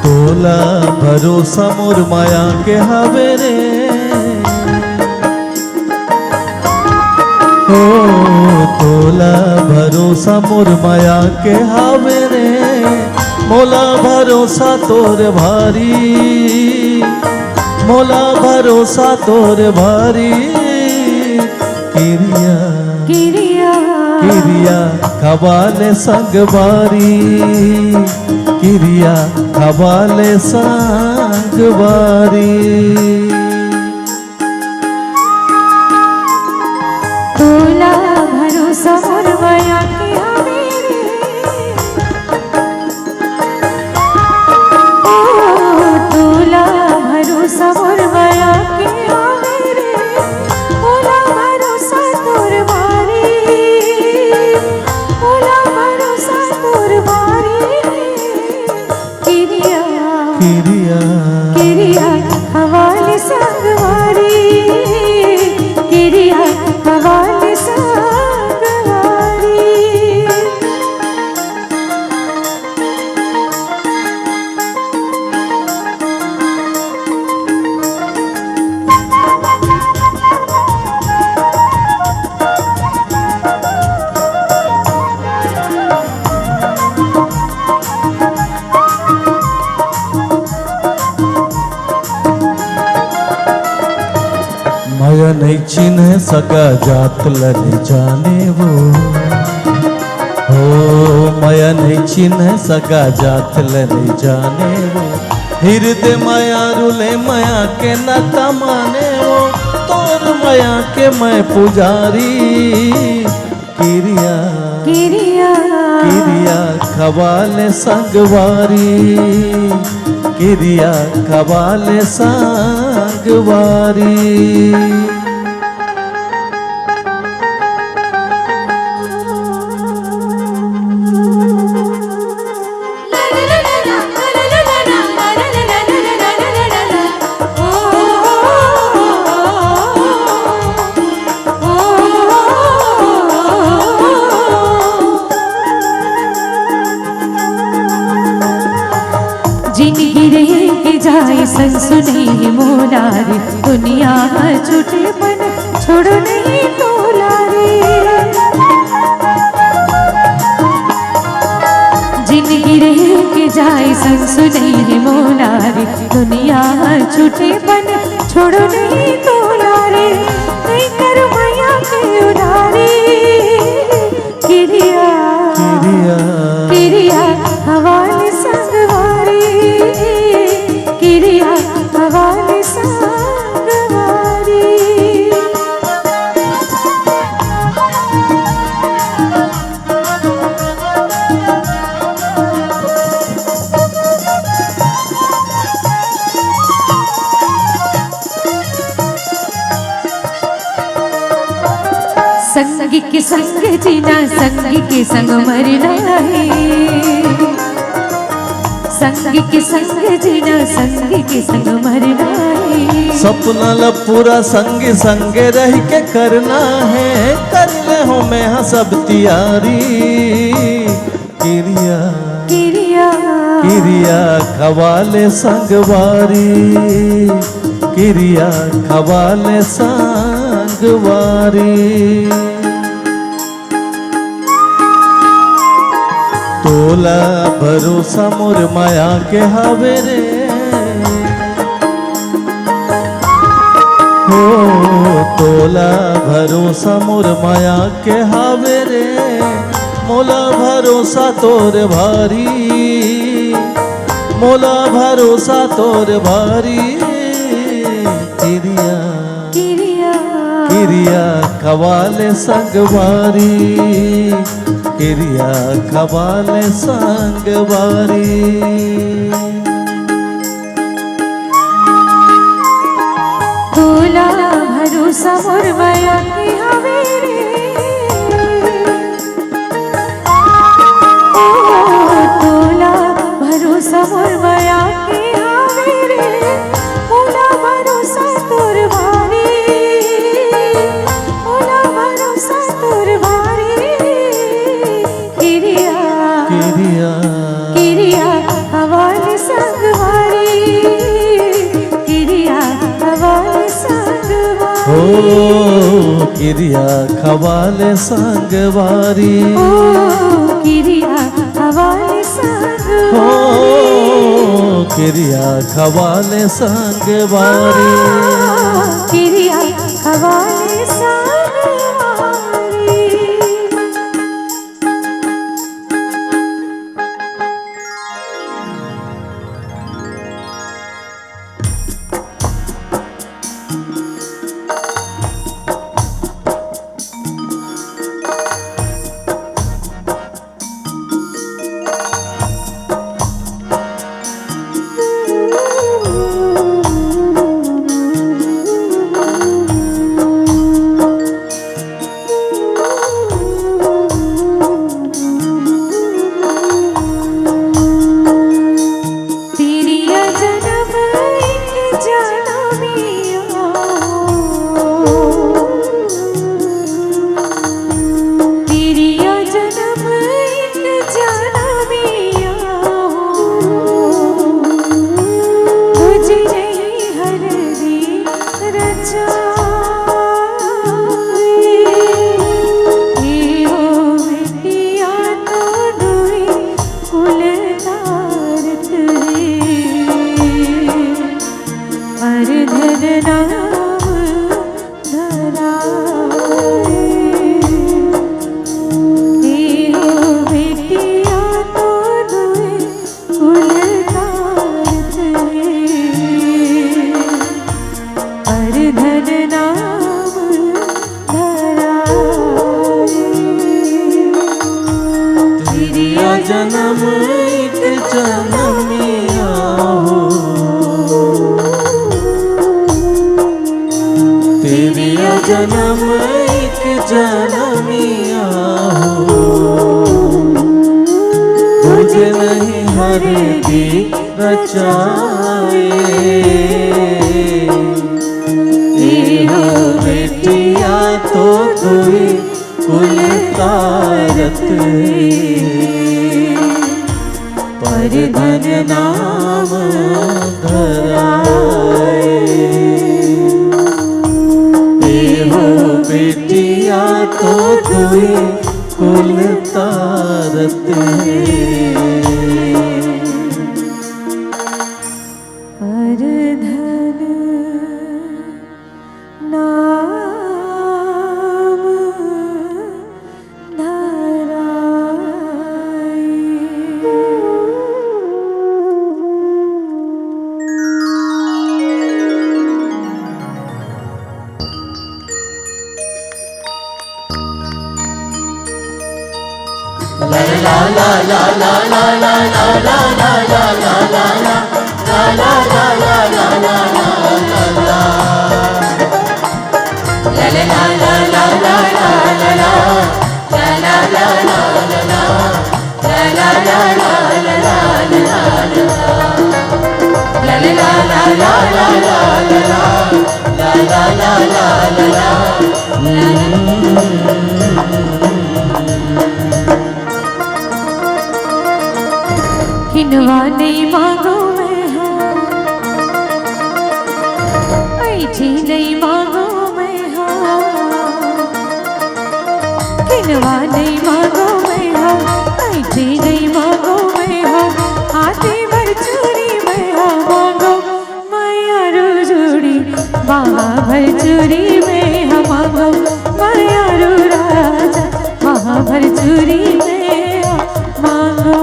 तोला भरोसा मोर माया के हावे रे, ओ तोला भरोसा मोर माया के हावे रे, मोला भरोसा तोर भारी, मोला भरोसा तोर भारी। किरिया किरिया किरिया खवाले संगवारी, किरिया खवाले संगवारी। तोला भरोसा मोर माया के हावे रे, ओ तोला भरोसा मोर माया के हावे रे, मोला भरोसा तोर बारी, मोला भरोसा तोर बारी। किरिया किरिया किरिया हवाले संगवारी, किरिया हवाले संगवारी। माया नहीं चिन्ह सका जात लने जाने वो, हो माया नहीं चिन्ह सका जात लने जाने वो। हृदय माया रुले माया के नाता माने वो, तोर माया के मैं पुजारी। किरिया किरिया किरिया खवाले संगवारी, किरिया खवाले संगवारी। जिंदगी रह के जाए संसुनी मोला रे, दुनिया छूटे मन छोड़ नहीं तोला रे। जिंदगी रह के जाए संसुनी मोला रे, दुनिया छूटे मन छोड़ नहीं तोला रे। नहीं कर माया के उधारी, किरिया किरिया किरिया हवाले संगवारी, किरिया हवाले संगवारी। संगी के संग जीना, संगी के संग मरना है। संगी के संग जीना, संगी के संग मरना है। सपना ला पूरा संगे संगे रह के करना है, कर ले हो मैं हाँ सब तैयारी। किरिया किरिया किरिया खवाले संगवारी, किरिया खवाले संगवारी। तोला भरोसा मोर माया के हावे रे, हो तोला भरोसा मोर माया के हावे रे, मोला भरोसा तोर भारी, मोला भरोसा तोर भारी। किरिया किरिया किरिया खवाले संगवारी, किरिया खवाले संगवारी। तोला भरोसा भरोसा मोर माया की हवे रे ओ तोला भरोसा मोर माया की हवे रे मोला भरोसा तोर भारी मोला भरोसा तोर भारी किरिया किरिया किरिया हवाले संगवारी किरिया हवाले संगवारी ओ किरिया खवाले संगवारी ओ किरिया हवाले संगवारी ओ किरिया खवाले संगवारी किरिया हवाले संगवारी जन्म एक जन्मिया हो तेरी जन्म एक जन्मिया हो तुझे नहीं हर की रचाए हो बेटिया तो कोई कुल तारत पर धन नाम धराए हो बेटिया तो कोई कुल तारत पर धन नाम किनवा नहीं मांगो मैं हाँ ऐठी नहीं मांगो मैं हाँ किनवा नहीं मांगो मैं हाँ ऐठी नहीं मांगो मैं हाँ हाथी भर चूड़ी मैं हाँ मांगो माया रो जोड़ी महाभर चूड़ी में हाँ मांगो माया रो राजा महाभर चूड़ी में मांगो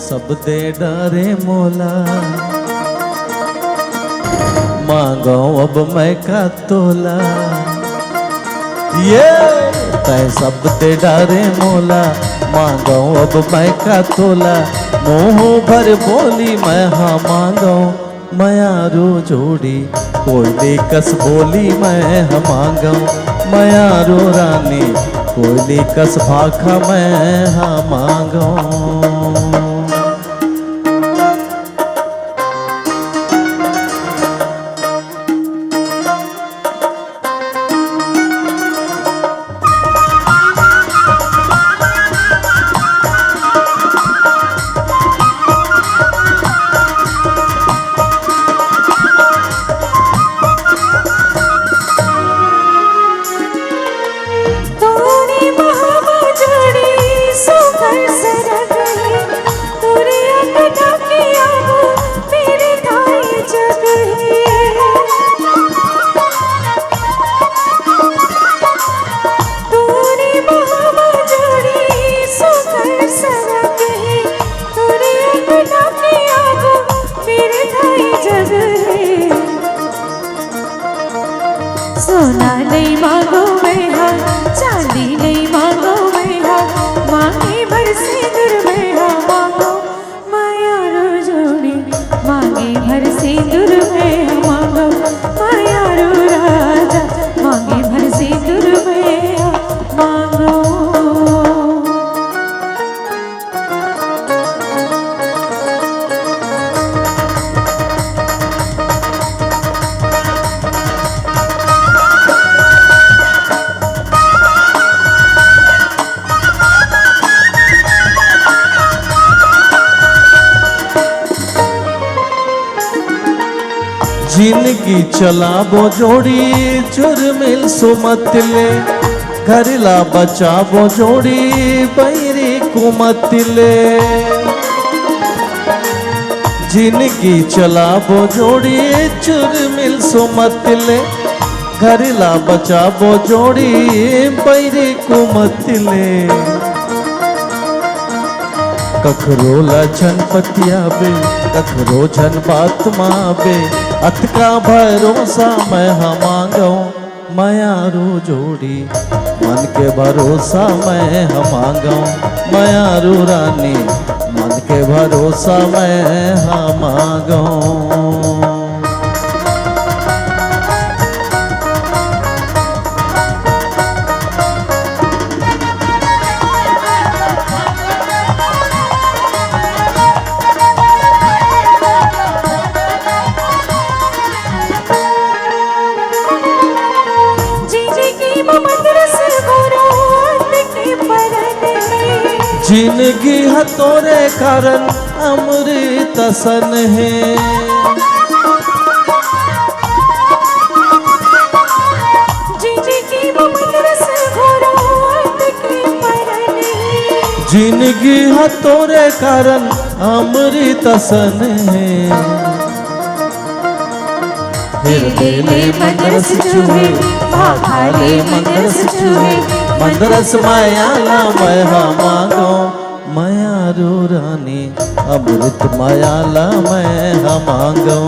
सब दे डरे मोला मांगो अब मैं का तोला ये तय सब दे डरे मोला मांगो अब मैं का तोला मुँह भर बोली मैं हाँ मांगो मयारू जोड़ी कोयली कस बोली मैं मांगो मयारो रानी, कोयली कस भाखा मैं मांगो। सोना नहीं मांगो मैं हाँ, चांदी नहीं मांगो मैं हाँ, मांगे भर सिंदूर मैं हाँ मांगो मायारो जोड़ी, मांगे भर सिंदूर मैं हाँ मांगो मायारो राजा, मांगे भर सिंदूर मैं हाँ मांगो। जिंदगी चलाबो जोड़ी चुरमिल सुमतले, घरला बचाबो जोड़ी बैरी कुमतले। जिंदगी चलाबो जोड़ी चुरमिल सुमतले, घरला बचाबो जोड़ी बैरी कुमतले। कखरो लछन पतियाबे, कखरो झन बात माबे, अतका भरोसा मैं मांगो मयारू जोड़ी, मन के भरोसा मैं मांगो मयारू रानी, मन के भरोसा मैं मांगो। जिंदगी है तोरे कारण अमृत सन है, जिंदगी है तोरे कारण अमृत सन है। हृदय मंदरस चूहे, भाले मंदरस चूहे, मंदरस मायाला मैं मांगो मयारू रानी, अमृत मायाला मैं मांगो।